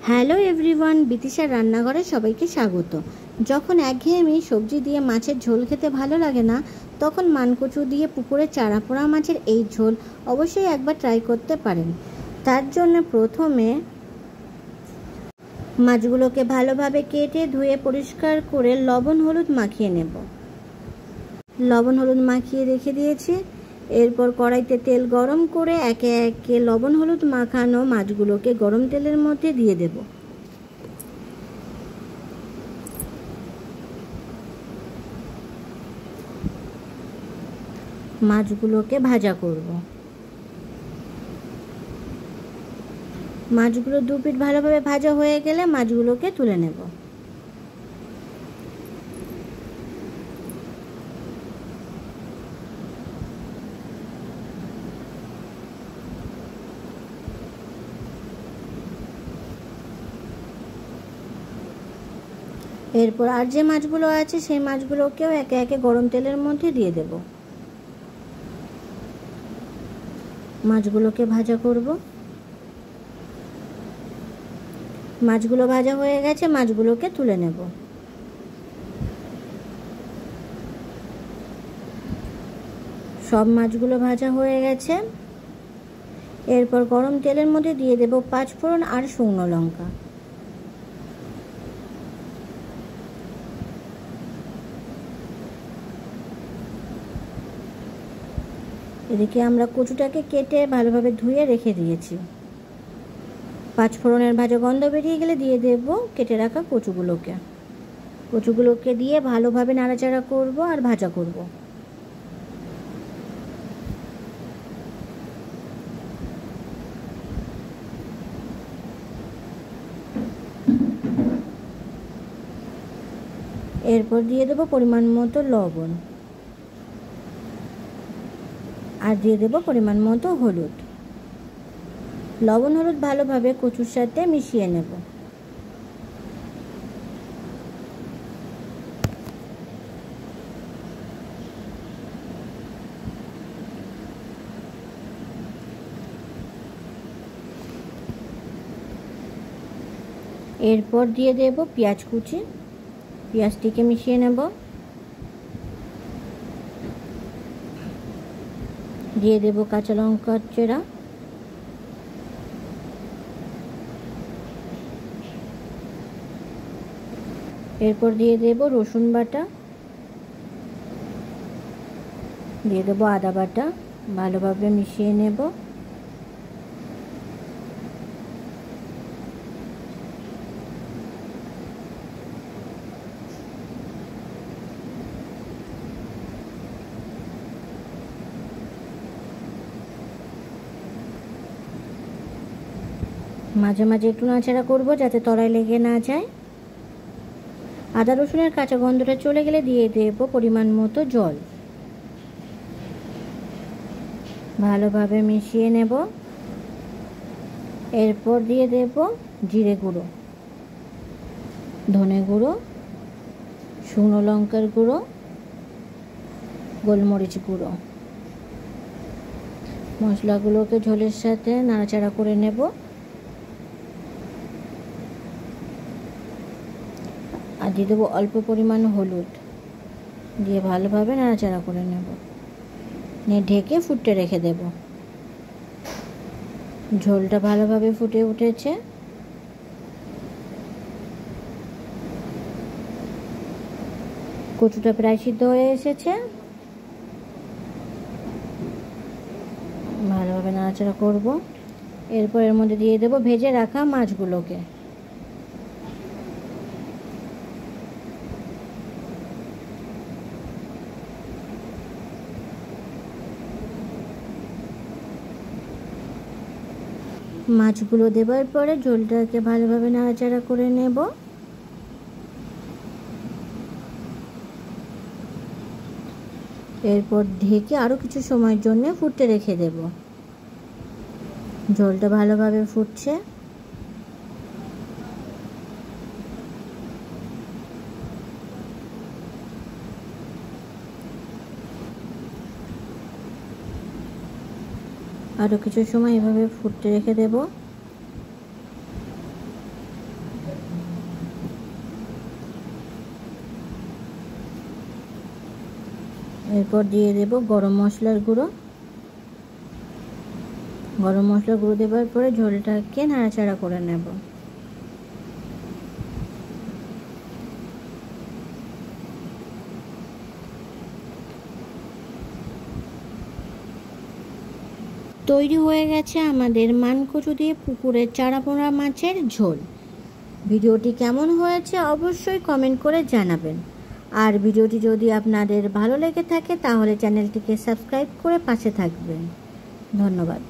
Hello everyone, বিতিশার রান্নাঘরে সবাইকে স্বাগত। যখন একঘেয়েমি সবজি দিয়ে মাছের ঝোল খেতে ভালো লাগে না, তখন মানকচু দিয়ে পুকুরে চারা পোড়া মাছের এই ঝোল অবশ্যই একবার ট্রাই করতে পারেন। তার জন্য প্রথমে মাছগুলোকে ভালোভাবে কেটে ধুয়ে পরিষ্কার করে লবণ হলুদ মাখিয়ে নেব। লবণ হলুদ মাখিয়ে রেখে দিয়েছি। এরপর কড়াইতে তেল গরম করে একে একে লবণ হলুদ মাখানো মাছগুলোকে গরম তেলের মধ্যে দিয়ে দেব। মাছগুলোকে ভাজা করব। মাছগুলো দু পিঠ ভালোভাবে ভাজা হয়ে গেলে মাছগুলোকে তুলে নেব। এরপর আর যে মাছগুলো আছে সেই মাছগুলোকেও একে একে গরম তেলের মধ্যে দিয়ে দেব। মাছগুলোকে ভাজা করব। মাছগুলো ভাজা হয়ে গেছে, মাছগুলোকে তুলে নেব। সব মাছগুলো ভাজা হয়ে গেছে। এরপর গরম তেলের মধ্যে দিয়ে দেব 5 ফোড়ন আর শুকনো লঙ্কা। এদিকে আমরা কচুটাকে কেটে ভালোভাবে ধুয়ে রেখে দিয়েছি। 5 ফোড়নের ভাজা গন্ধ বেরিয়ে গেলে দিয়ে দেব কেটে রাখা কচুগুলোকে দিয়ে ভালোভাবে নাড়াচাড়া করব আর ভাজা করব। এরপর দিয়ে দেব পরিমাণ মতো লবণ আর দিয়ে দেব পরিমাণ মতো হলুদ। লবণ হলুদ ভালোভাবে কচুর সাথে মিশিয়ে নেব। এরপর দিয়ে দেব পেঁয়াজ কুচি। পেঁয়াজটিকে মিশিয়ে নেব। দিয়ে দেব কাঁচা লঙ্কার চেরা। এরপর দিয়ে দেব রসুন বাটা, দিয়ে দেব আদা বাটা। ভালোভাবে মিশিয়ে নেব। মাঝে মাঝে একটু নাড়াচাড়া করব যাতে তলায় লেগে না যায়। আদা রসুনের কাঁচা গন্ধটা চলে গেলে দিয়ে দেব পরিমাণ মতো জল। ভালোভাবে মিশিয়ে নেব। এরপর দিয়ে দেব জিরে গুঁড়ো, ধনে গুঁড়ো, শুকনো লঙ্কার গুঁড়ো, গোলমরিচ গুঁড়ো। মশলাগুলোকে ঝোলের সাথে নাড়াচাড়া করে নেব। আর দিয়ে দেবো অল্প পরিমাণ হলুদ, দিয়ে ভালোভাবে নাড়াচাড়া করে নেব। নিয়ে ঢেকে ফুটতে রেখে দেব। ঝোলটা ভালোভাবে ফুটে উঠেছে। কচুটা প্রায় সিদ্ধ হয়ে এসেছে। ভালোভাবে নাড়াচাড়া করব। এরপর এর মধ্যে দিয়ে দেব ভেজে রাখা মাছগুলোকে। মাছগুলো দেওয়ার পরে ঝোলটাকে ভালোভাবে নাড়াচাড়া করে নেব। এরপর ঢেকে আরও কিছু সময়ের জন্য ফুটতে রেখে দেব। ঝোলটা ভালোভাবে ফুটছে। আরও কিছু সময় এভাবে ফুটতে রেখে দেব। এরপর দিয়ে দেব গরম মশলার গুঁড়ো। গরম মশলার গুঁড়ো দেওয়ার পরে ঝোলটাকে নাড়াচাড়া করে নেব। তৈরি হয়ে গেছে আমাদের মানকচু দিয়ে পুকুরের চারাপোনা মাছের ঝোল। ভিডিওটি কেমন হয়েছে অবশ্যই কমেন্ট করে জানাবেন। আর ভিডিওটি যদি আপনাদের ভালো লেগে থাকে তাহলে চ্যানেলটিকে সাবস্ক্রাইব করে পাশে থাকবেন। ধন্যবাদ।